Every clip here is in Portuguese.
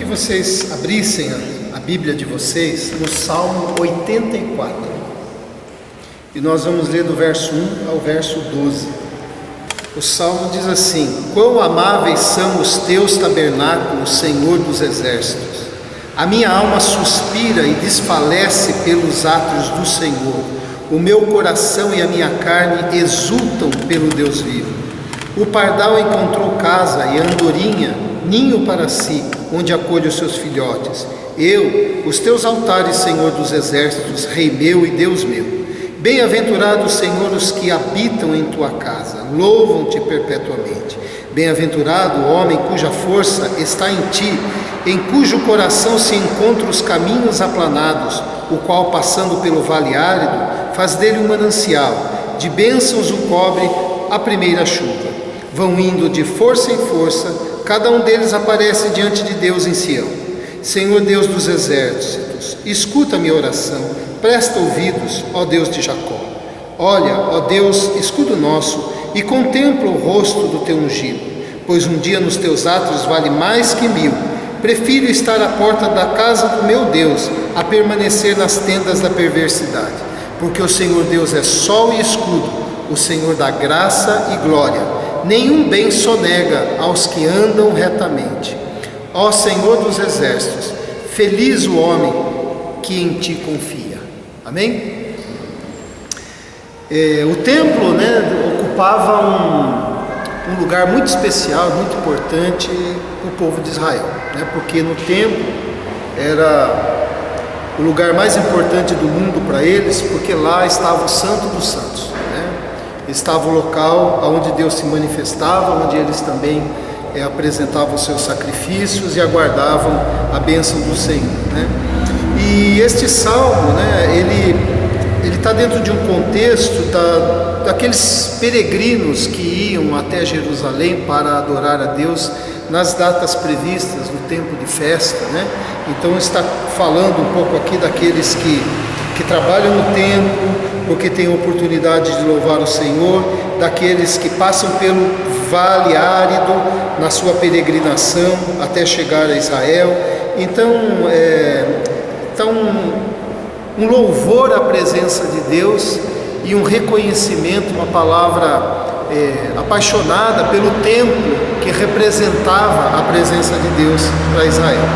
vocês abrissem a Bíblia de vocês no Salmo 84. E nós vamos ler do verso 1 ao verso 12. O Salmo diz assim: Quão amáveis são os teus tabernáculos, Senhor dos exércitos! A minha alma suspira e desfalece pelos átrios do Senhor. O meu coração e a minha carne exultam pelo Deus vivo. O pardal encontrou casa e a andorinha ninho para si, onde acolhe os seus filhotes. Eu, os teus altares, Senhor dos exércitos, Rei meu e Deus meu. Bem-aventurados, Senhor, os que habitam em tua casa, louvam-te perpetuamente. Bem-aventurado o homem cuja força está em ti, em cujo coração se encontram os caminhos aplanados, o qual, passando pelo vale árido, faz dele um manancial, de bênçãos o cobre a primeira chuva. Vão indo de força em força, cada um deles aparece diante de Deus em Sião. Senhor Deus dos exércitos, escuta a minha oração, presta ouvidos, ó Deus de Jacó. Olha, ó Deus, escudo nosso, e contempla o rosto do teu ungido, pois um dia nos teus atos vale mais que 1000. Prefiro estar à porta da casa do meu Deus, a permanecer nas tendas da perversidade, porque o Senhor Deus é sol e escudo, o Senhor dá graça e glória. Nenhum bem sonega aos que andam retamente. Ó Senhor dos exércitos, feliz o homem que em ti confia. Amém? O templo, ocupava um lugar muito especial, muito importante para o povo de Israel, porque no templo era o lugar mais importante do mundo para eles, porque lá estava o Santo dos Santos, estava o local onde Deus se manifestava, onde eles também apresentavam os seus sacrifícios e aguardavam a bênção do Senhor, E este salmo, ele está dentro de um contexto daqueles peregrinos que iam até Jerusalém para adorar a Deus nas datas previstas no tempo de festa, Então está falando um pouco aqui daqueles que trabalham no templo, porque tem a oportunidade de louvar o Senhor, daqueles que passam pelo vale árido na sua peregrinação até chegar a Israel. Então, um louvor à presença de Deus e um reconhecimento, uma palavra apaixonada pelo templo que representava a presença de Deus para Israel.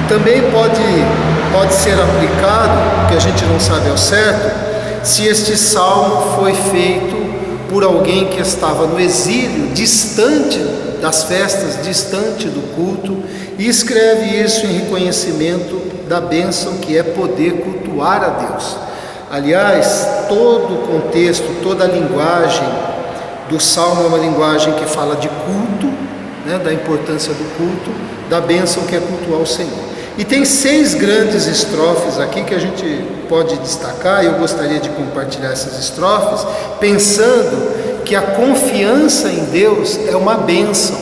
Também pode ser aplicado, que a gente não sabe ao certo, se este salmo foi feito por alguém que estava no exílio, distante das festas, distante do culto, e escreve isso em reconhecimento da bênção que é poder cultuar a Deus. Aliás, todo o contexto, toda a linguagem do salmo é uma linguagem que fala de culto, da importância do culto, da bênção que é cultuar o Senhor. E tem 6 grandes estrofes aqui que a gente pode destacar, e eu gostaria de compartilhar essas estrofes, pensando que a confiança em Deus é uma bênção,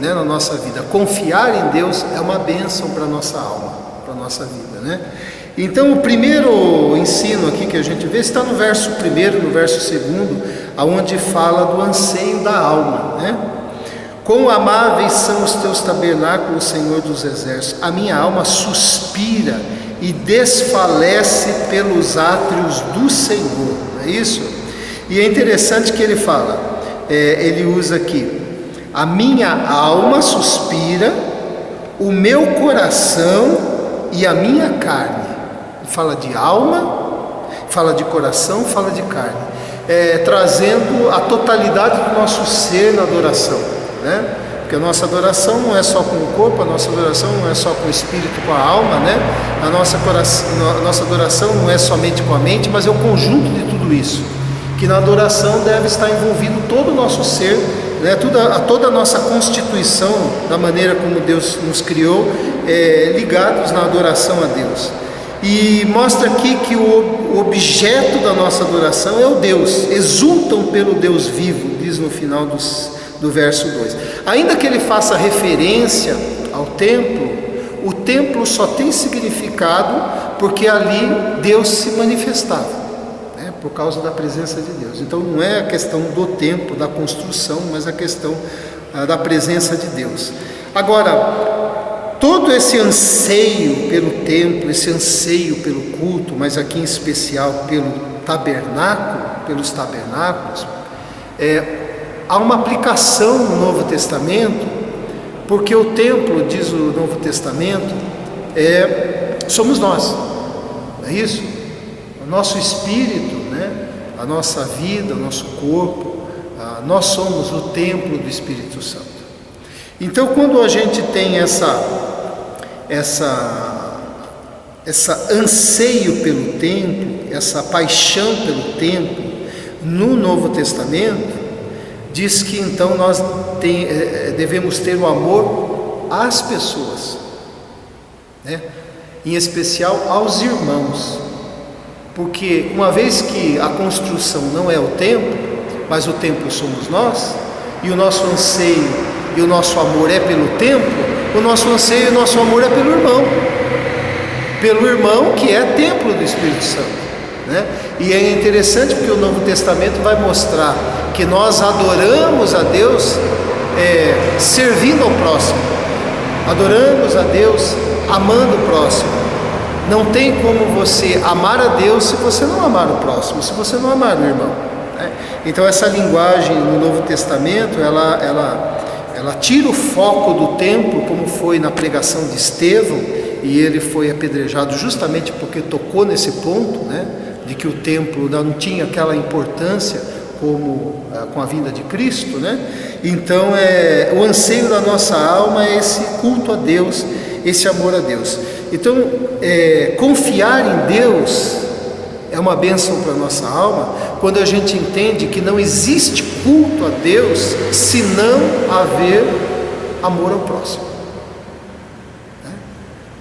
na nossa vida. Confiar em Deus é uma bênção para a nossa alma, para a nossa vida, Então, o primeiro ensino aqui que a gente vê está no verso 1, no verso 2, onde fala do anseio da alma, Quão amáveis são os teus tabernáculos, Senhor dos exércitos! A minha alma suspira e desfalece pelos átrios do Senhor. Não é isso? E é interessante que ele fala, ele usa aqui: a minha alma suspira, o meu coração e a minha carne. Ele fala de alma, fala de coração, fala de carne, trazendo a totalidade do nosso ser na adoração. Porque a nossa adoração não é só com o corpo, a nossa adoração não é só com o espírito, com a alma, a nossa adoração não é somente com a mente, mas é o conjunto de tudo isso, que na adoração deve estar envolvido todo o nosso ser, toda a nossa constituição, da maneira como Deus nos criou, ligados na adoração a Deus. E mostra aqui que o objeto da nossa adoração é o Deus, exultam pelo Deus vivo, diz no final do verso 2. Ainda que ele faça referência ao templo, o templo só tem significado porque ali Deus se manifestava, por causa da presença de Deus. Então não é a questão do templo, da construção, mas a questão da presença de Deus. Agora, todo esse anseio pelo templo, esse anseio pelo culto, mas aqui em especial pelo tabernáculo, pelos tabernáculos, há uma aplicação no Novo Testamento, porque o templo, diz o Novo Testamento, somos nós, não é isso? O nosso espírito, né? A nossa vida, o nosso corpo, nós somos o templo do Espírito Santo. Então, quando a gente tem essa anseio pelo templo, essa paixão pelo templo, no Novo Testamento, diz que então nós devemos ter o amor às pessoas, né? Em especial aos irmãos, porque uma vez que a construção não é o templo, mas o templo somos nós, e o nosso anseio e o nosso amor é pelo templo, o nosso anseio e o nosso amor é pelo irmão que é templo do Espírito Santo, né? E é interessante porque o Novo Testamento vai mostrar que nós adoramos a Deus servindo ao próximo, adoramos a Deus amando o próximo. Não tem como você amar a Deus se você não amar o próximo, se você não amar o irmão, né? Então essa linguagem no Novo Testamento, ela tira o foco do templo, como foi na pregação de Estevão, e ele foi apedrejado justamente porque tocou nesse ponto, né, de que o templo não tinha aquela importância como com a vinda de Cristo, né? Então o anseio da nossa alma é esse culto a Deus, esse amor a Deus. Então confiar em Deus é uma bênção para a nossa alma, quando a gente entende que não existe culto a Deus se não haver amor ao próximo, né?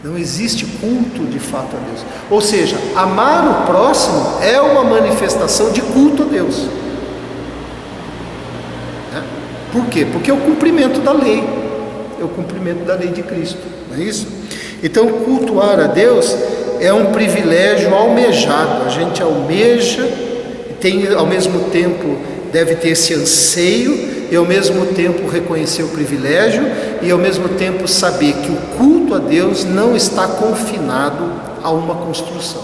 Não existe culto de fato a Deus. Ou seja, amar o próximo é uma manifestação de culto a Deus, né? Por quê? Porque é o cumprimento da lei, é o cumprimento da lei de Cristo, não é isso? Então, cultuar a Deus é um privilégio almejado. A gente almeja, tem ao mesmo tempo, deve ter esse anseio, e ao mesmo tempo reconhecer o privilégio, e ao mesmo tempo saber que o culto a Deus não está confinado a uma construção.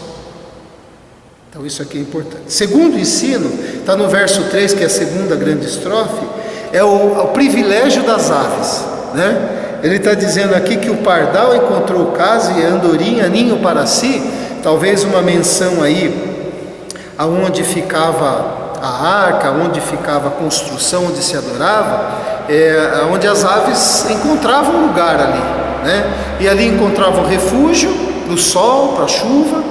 Então isso aqui é importante. Segundo ensino, está no verso 3, que é a segunda grande estrofe, é o privilégio das aves, né? Ele está dizendo aqui que o pardal encontrou casa e a andorinha ninho para si, talvez uma menção aí aonde ficava a arca, onde ficava a construção, onde se adorava, onde as aves encontravam lugar ali, né? E ali encontravam refúgio do sol, para a chuva,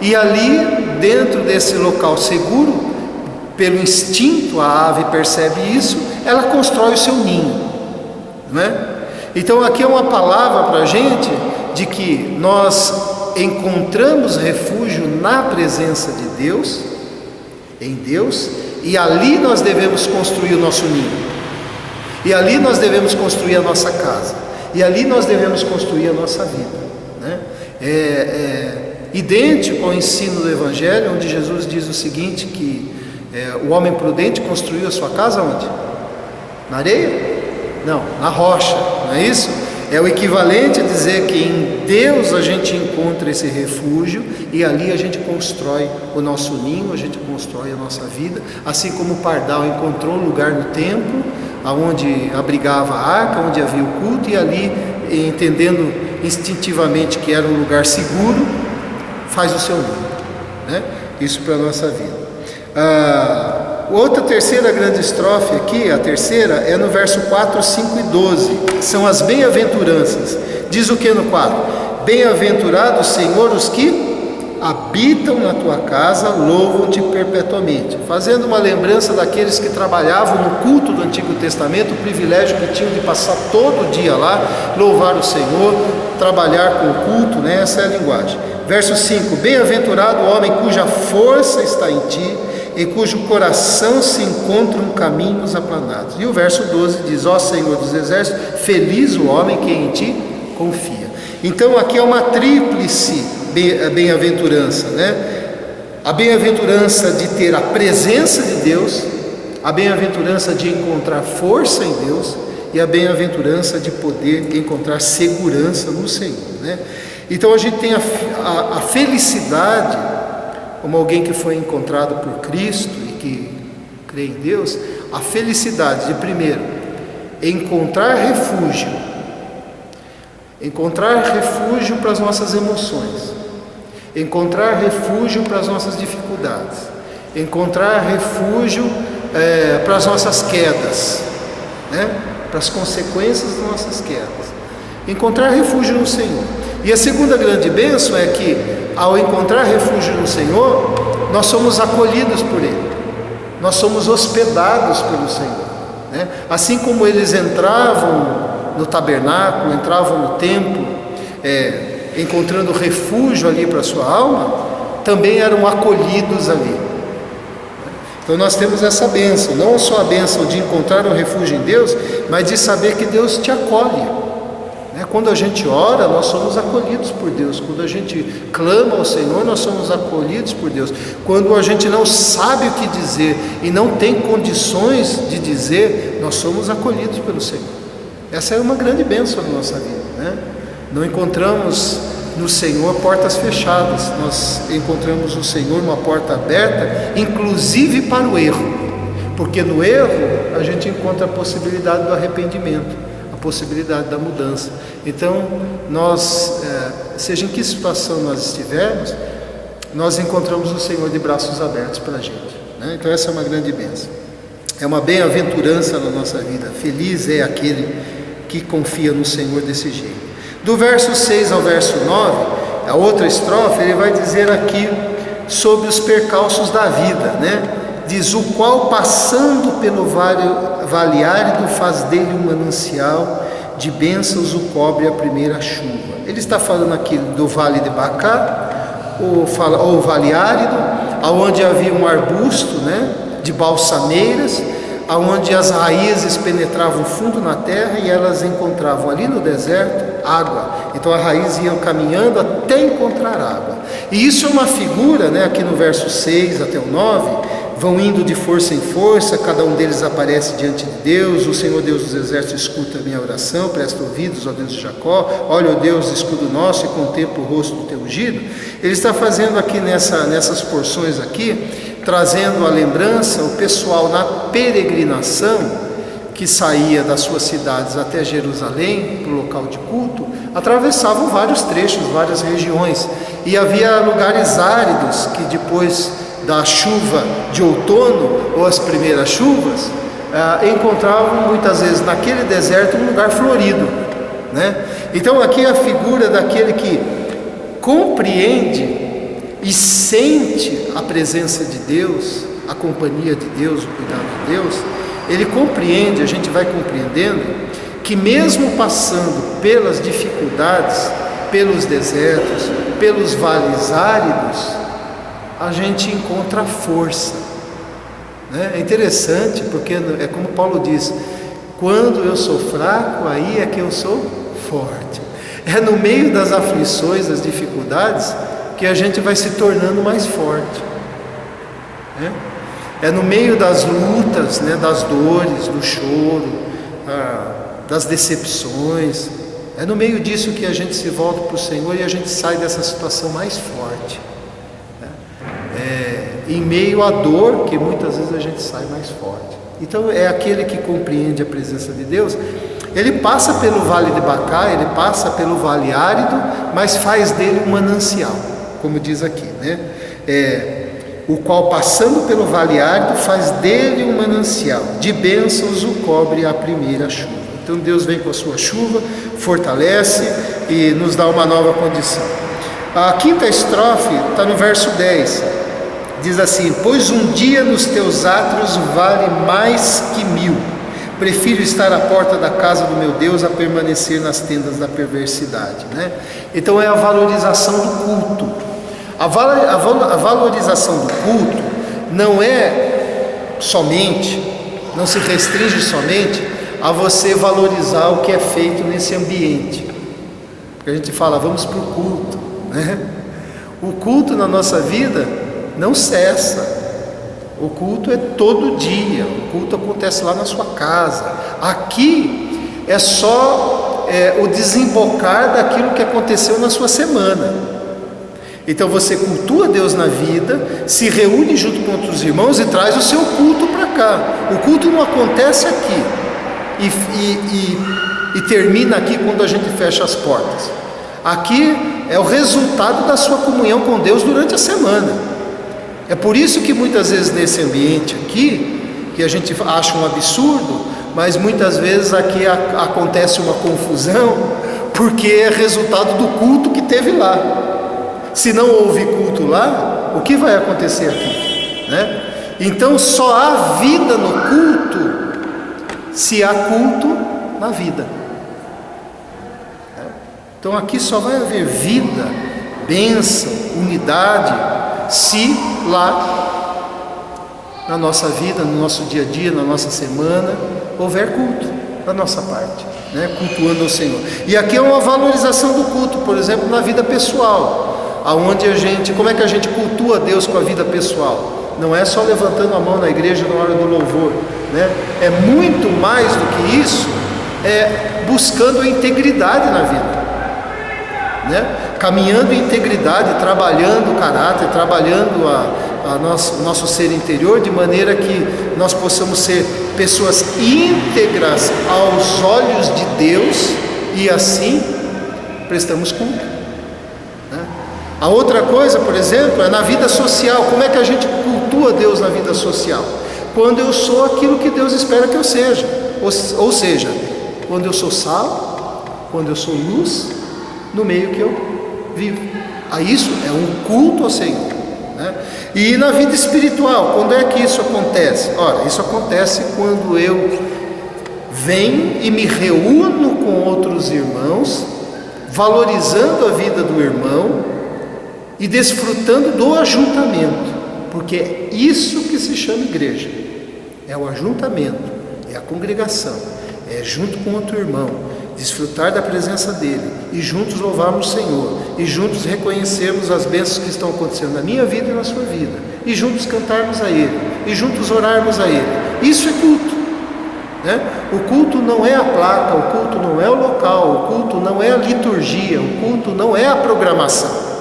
e ali dentro desse local seguro, pelo instinto a ave percebe isso, ela constrói o seu ninho, né? Então aqui é uma palavra para a gente de que nós encontramos refúgio na presença de Deus, em Deus, e ali nós devemos construir o nosso ninho, e ali nós devemos construir a nossa casa, e ali nós devemos construir a nossa vida, né? Idêntico ao ensino do Evangelho, onde Jesus diz o seguinte, que o homem prudente construiu a sua casa onde? Na areia? Não, na rocha, não é isso? É o equivalente a dizer que em Deus a gente encontra esse refúgio e ali a gente constrói o nosso ninho, a gente constrói a nossa vida, assim como o pardal encontrou lugar no templo, onde abrigava a arca, onde havia o culto, e ali, entendendo instintivamente que era um lugar seguro, faz o seu ninho, né? Isso para a nossa vida. Outra terceira grande estrofe aqui, a terceira, é no verso 4, 5 e 12, são as bem-aventuranças. Diz o que no 4? Bem-aventurados, Senhor, os que habitam na tua casa, louvam-te perpetuamente. Fazendo uma lembrança daqueles que trabalhavam no culto do Antigo Testamento, o privilégio que tinham de passar todo o dia lá, louvar o Senhor, trabalhar com o culto, né? Essa é a linguagem. Verso 5, bem-aventurado o homem cuja força está em ti, em cujo coração se encontram caminhos aplanados. E o verso 12 diz, ó Senhor dos exércitos, feliz o homem que em ti confia. Então aqui é uma tríplice bem-aventurança, né? A bem-aventurança de ter a presença de Deus, a bem-aventurança de encontrar força em Deus, e a bem-aventurança de poder encontrar segurança no Senhor, né? Então a gente tem a felicidade, como alguém que foi encontrado por Cristo e que crê em Deus, a felicidade de, primeiro, encontrar refúgio para as nossas emoções, encontrar refúgio para as nossas dificuldades, encontrar refúgio para as nossas quedas, né? Para as consequências das nossas quedas, encontrar refúgio no Senhor. E a segunda grande bênção é que, ao encontrar refúgio no Senhor, nós somos acolhidos por Ele, nós somos hospedados pelo Senhor, né? Assim como eles entravam no tabernáculo, entravam no templo, encontrando refúgio ali para a sua alma, também eram acolhidos ali. Então nós temos essa bênção, não só a bênção de encontrar um refúgio em Deus, mas de saber que Deus te acolhe, né? Quando a gente ora, nós somos acolhidos por Deus. Quando a gente clama ao Senhor, nós somos acolhidos por Deus. Quando a gente não sabe o que dizer e não tem condições de dizer, nós somos acolhidos pelo Senhor. Essa é uma grande bênção na nossa vida, né? Não encontramos no Senhor portas fechadas, nós encontramos no Senhor uma porta aberta, inclusive para o erro, porque no erro a gente encontra a possibilidade do arrependimento, a possibilidade da mudança. Então nós, seja em que situação nós estivermos, nós encontramos o Senhor de braços abertos para a gente, né? Então essa é uma grande bênção, é uma bem-aventurança na nossa vida. Feliz é aquele que confia no Senhor desse jeito. Do verso 6 ao verso 9, a outra estrofe, ele vai dizer aqui sobre os percalços da vida, né? Diz: o qual passando pelo vale árido faz dele um manancial, de bênçãos o cobre a primeira chuva. Ele está falando aqui do vale de Bacá, ou vale árido, aonde havia um arbusto, né, de balsameiras, aonde as raízes penetravam fundo na terra e elas encontravam ali no deserto água. Então a raiz ia caminhando até encontrar água. E isso é uma figura, né, aqui no verso 6 até o 9, vão indo de força em força, cada um deles aparece diante de Deus. O Senhor Deus dos exércitos escuta a minha oração, presta ouvidos, ó Deus de Jacó. Olha, ó Deus, escudo nosso, e contempla o rosto do teu ungido. Ele está fazendo aqui nessas porções aqui, trazendo a lembrança, o pessoal na peregrinação, que saía das suas cidades até Jerusalém, para o local de culto, atravessavam vários trechos, várias regiões, e havia lugares áridos que depois da chuva de outono, ou as primeiras chuvas, encontravam muitas vezes naquele deserto um lugar florido, né? Então aqui é a figura daquele que compreende e sente a presença de Deus, a companhia de Deus, o cuidado de Deus. Ele compreende, a gente vai compreendendo, que mesmo passando pelas dificuldades, pelos desertos, pelos vales áridos, a gente encontra força, né? É interessante, porque é como Paulo diz: quando eu sou fraco, aí é que eu sou forte. É no meio das aflições, das dificuldades, que a gente vai se tornando mais forte, né? É no meio das lutas, né, das dores, do choro, das decepções, é no meio disso que a gente se volta para o Senhor e a gente sai dessa situação mais forte, né? Em meio à dor, que muitas vezes a gente sai mais forte. Então é aquele que compreende a presença de Deus. Ele passa pelo vale de Bacá, ele passa pelo vale árido, mas faz dele um manancial, como diz aqui, né? O qual passando pelo vale árido faz dele um manancial, de bênçãos o cobre a primeira chuva. Então Deus vem com a sua chuva, fortalece e nos dá uma nova condição. A quinta estrofe está no verso 10, diz assim: pois um dia nos teus átrios vale mais que 1000, prefiro estar à porta da casa do meu Deus a permanecer nas tendas da perversidade, né? Então é a valorização do culto. A valorização do culto não é somente, não se restringe somente a você valorizar o que é feito nesse ambiente. Porque a gente fala, vamos para o culto, né? O culto na nossa vida não cessa. O culto é todo dia, o culto acontece lá na sua casa. Aqui é só o desembocar daquilo que aconteceu na sua semana. Então você cultua Deus na vida, se reúne junto com outros irmãos e traz o seu culto para cá. O culto não acontece aqui e termina aqui quando a gente fecha as portas. Aqui é o resultado da sua comunhão com Deus durante a semana. É por isso que muitas vezes nesse ambiente aqui, que a gente acha um absurdo, mas muitas vezes aqui acontece uma confusão, porque é resultado do culto que teve lá. Se não houve culto lá, o que vai acontecer aqui, né? Então só há vida no culto se há culto na vida. Então aqui só vai haver vida, bênção, unidade, se lá na nossa vida, no nosso dia a dia, na nossa semana, houver culto da nossa parte, né? Cultuando ao Senhor. E aqui é uma valorização do culto, por exemplo, na vida pessoal. Aonde como é que a gente cultua Deus com a vida pessoal? Não é só levantando a mão na igreja na hora do louvor, né? É muito mais do que isso, buscando a integridade na vida, né? Caminhando em integridade, trabalhando o caráter, trabalhando nosso ser interior, de maneira que nós possamos ser pessoas íntegras aos olhos de Deus, e assim prestamos culto. A outra coisa, por exemplo, é na vida social. Como é que a gente cultua Deus na vida social? Quando eu sou aquilo que Deus espera que eu seja. Ou seja, quando eu sou sal, quando eu sou luz, no meio que eu vivo. Isso é um culto ao Senhor, né? E na vida espiritual, quando é que isso acontece? Ora, isso acontece quando eu venho e me reúno com outros irmãos, valorizando a vida do irmão, e desfrutando do ajuntamento, porque é isso que se chama igreja, é o ajuntamento, é a congregação, é junto com outro irmão, desfrutar da presença dele, e juntos louvarmos o Senhor, e juntos reconhecermos as bênçãos que estão acontecendo na minha vida e na sua vida, e juntos cantarmos a Ele, e juntos orarmos a Ele. Isso é culto, né? O culto não é a placa, o culto não é o local, o culto não é a liturgia, o culto não é a programação.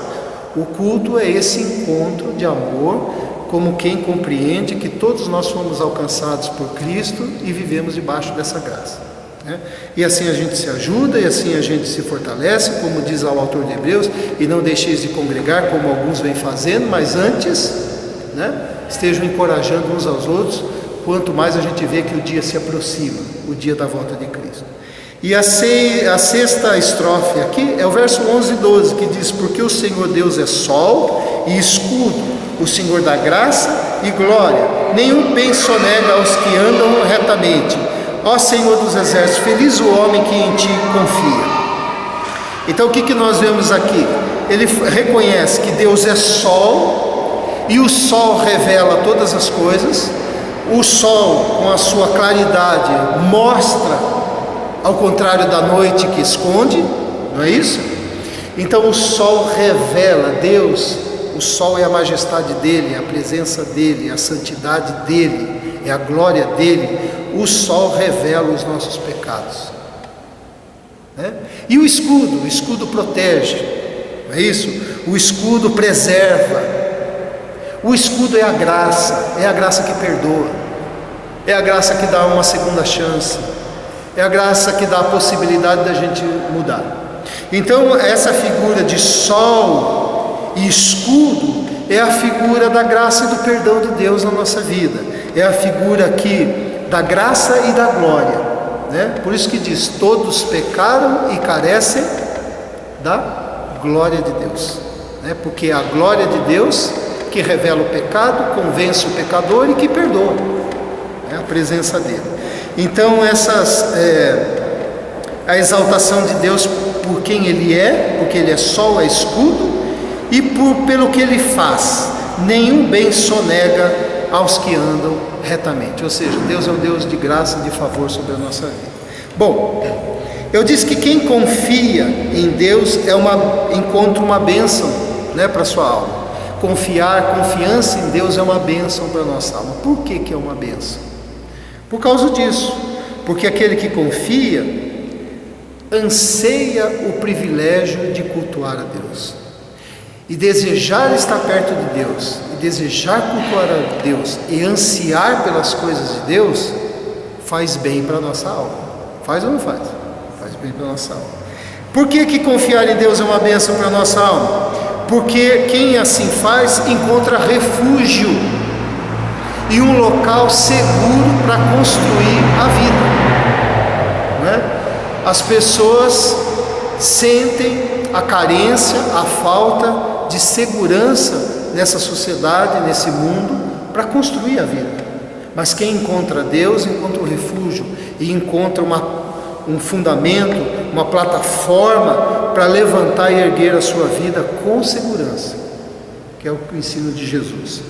O culto é esse encontro de amor, como quem compreende que todos nós fomos alcançados por Cristo e vivemos debaixo dessa graça, né? E assim a gente se ajuda, e assim a gente se fortalece, como diz o autor de Hebreus, e não deixeis de congregar, como alguns vêm fazendo, mas antes, né, estejam encorajando uns aos outros, quanto mais a gente vê que o dia se aproxima, o dia da volta de Cristo. E a sexta estrofe aqui é o verso 11 e 12, que diz: porque o Senhor Deus é sol e escudo, o Senhor dá graça e glória, nenhum bem sonega aos que andam retamente. Ó Senhor dos exércitos, feliz o homem que em ti confia. Então o que nós vemos aqui? Ele reconhece que Deus é sol, e o sol revela todas as coisas. O sol, com a sua claridade, mostra, ao contrário da noite que esconde, não é isso? Então o sol revela Deus, o sol é a majestade dele, é a presença dele, é a santidade dele, é a glória dele. O sol revela os nossos pecados, né? E o escudo protege, não é isso? O escudo preserva. O escudo é a graça que perdoa, é a graça que dá uma segunda chance, é a graça que dá a possibilidade da gente mudar. Então essa figura de sol e escudo é a figura da graça e do perdão de Deus na nossa vida, é a figura aqui da graça e da glória, né? Por isso que diz: todos pecaram e carecem da glória de Deus, né? Porque é a glória de Deus que revela o pecado, convence o pecador e que perdoa, é a presença dele. Então a exaltação de Deus por quem Ele é, porque Ele é sol, é escudo, e pelo que Ele faz. Nenhum bem sonega aos que andam retamente. Ou seja, Deus é um Deus de graça e de favor sobre a nossa vida. Bom, eu disse que quem confia em Deus encontra uma bênção, né, para a sua alma. Confiança em Deus é uma bênção para a nossa alma. Por que é uma bênção? Por causa disso, porque aquele que confia anseia o privilégio de cultuar a Deus. E desejar estar perto de Deus, e desejar cultuar a Deus, e ansiar pelas coisas de Deus, faz bem para a nossa alma. Faz ou não faz? Faz bem para a nossa alma. Por que confiar em Deus é uma bênção para a nossa alma? Porque quem assim faz encontra refúgio e um local seguro para construir a vida, não é? As pessoas sentem a carência, a falta de segurança nessa sociedade, nesse mundo, para construir a vida. Mas quem encontra Deus, encontra um refúgio e encontra um fundamento, uma plataforma para levantar e erguer a sua vida com segurança, que é o ensino de Jesus.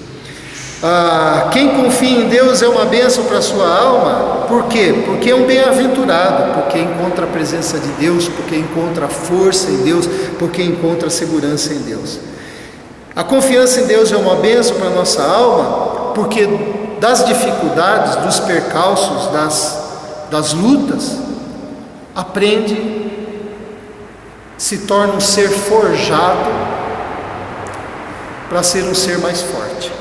Quem confia em Deus é uma bênção para a sua alma. Por quê? Porque é um bem-aventurado, porque encontra a presença de Deus, porque encontra a força em Deus, porque encontra a segurança em Deus. A confiança em Deus é uma bênção para a nossa alma, porque das dificuldades, dos percalços, das lutas, aprende, se torna um ser forjado para ser um ser mais forte,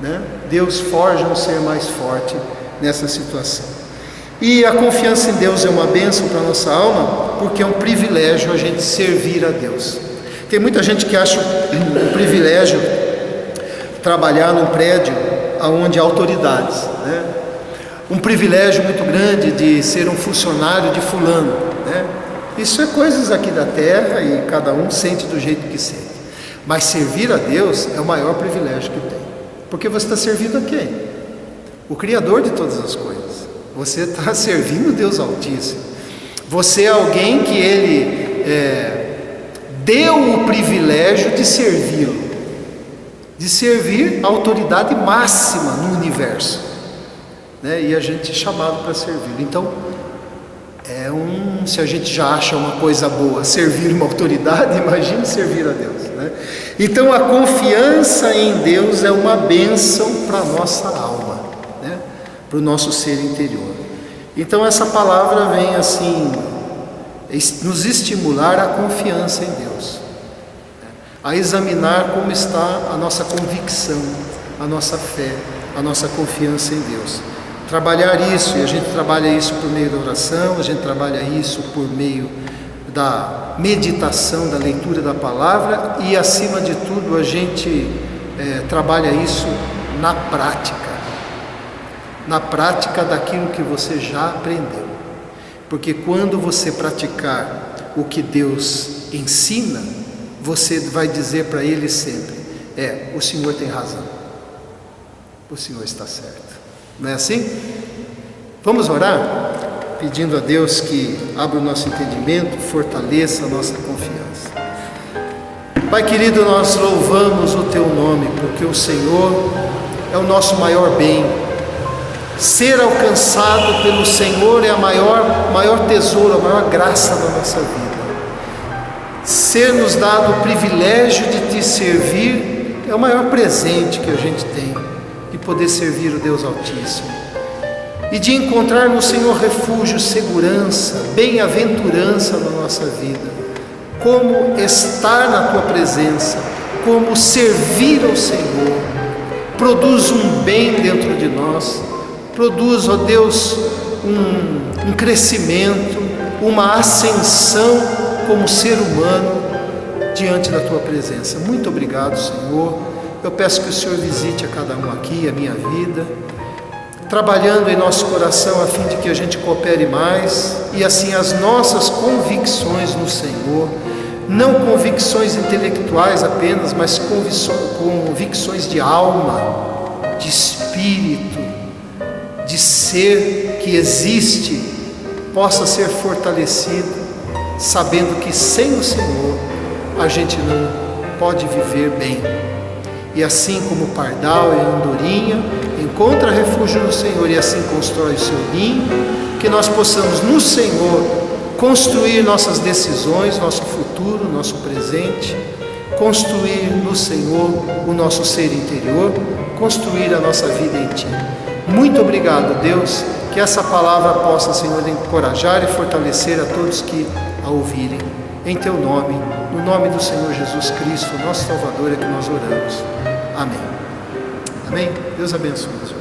né? Deus forja um ser mais forte nessa situação. E a confiança em Deus é uma bênção para a nossa alma, porque é um privilégio a gente servir a Deus. Tem muita gente que acha um privilégio trabalhar num prédio onde há autoridades, né? Um privilégio muito grande de ser um funcionário de fulano, né? Isso é coisas aqui da terra e cada um sente do jeito que sente. Mas servir a Deus é o maior privilégio que tem. Porque você está servindo a quem? O Criador de todas as coisas. Você está servindo o Deus Altíssimo. Você é alguém que Ele deu o privilégio de servi-lo, de servir a autoridade máxima no universo, né? E a gente é chamado para servi-lo. Então, se a gente já acha uma coisa boa servir uma autoridade, imagine servir a Deus, né? Então a confiança em Deus é uma bênção para a nossa alma, né? Para o nosso ser interior. Então essa palavra vem assim nos estimular a confiança em Deus, a examinar como está a nossa convicção, a nossa fé, a nossa confiança em Deus. Trabalhar isso, e a gente trabalha isso por meio da oração, a gente trabalha isso por meio da meditação, da leitura da palavra, e acima de tudo a gente trabalha isso na prática daquilo que você já aprendeu. Porque quando você praticar o que Deus ensina, você vai dizer para Ele sempre: o Senhor tem razão, o Senhor está certo. Não é assim? Vamos orar, pedindo a Deus que abra o nosso entendimento, fortaleça a nossa confiança. Pai querido, nós louvamos o Teu nome, porque o Senhor é o nosso maior bem. Ser alcançado pelo Senhor é a maior tesouro, a maior graça da nossa vida. Ser nos dado o privilégio de Te servir é o maior presente que a gente tem, de poder servir o Deus Altíssimo e de encontrar no Senhor refúgio, segurança, bem-aventurança na nossa vida. Como estar na Tua presença, como servir ao Senhor, produz um bem dentro de nós, produz, ó Deus, um crescimento, uma ascensão como ser humano diante da Tua presença. Muito obrigado, Senhor. Eu peço que o Senhor visite a cada um aqui, a minha vida, trabalhando em nosso coração a fim de que a gente coopere mais e assim as nossas convicções no Senhor, não convicções intelectuais apenas, mas convicções de alma, de espírito, de ser que existe, possa ser fortalecido, sabendo que sem o Senhor a gente não pode viver bem. E assim como o pardal e a andorinha encontra refúgio no Senhor e assim constrói o seu ninho, que nós possamos no Senhor construir nossas decisões, nosso futuro, nosso presente, construir no Senhor o nosso ser interior, construir a nossa vida em Ti. Muito obrigado, Deus, que essa palavra possa, Senhor, encorajar e fortalecer a todos que a ouvirem. Em Teu nome, no nome do Senhor Jesus Cristo, nosso Salvador, é que nós oramos. Amém. Amém? Deus abençoe.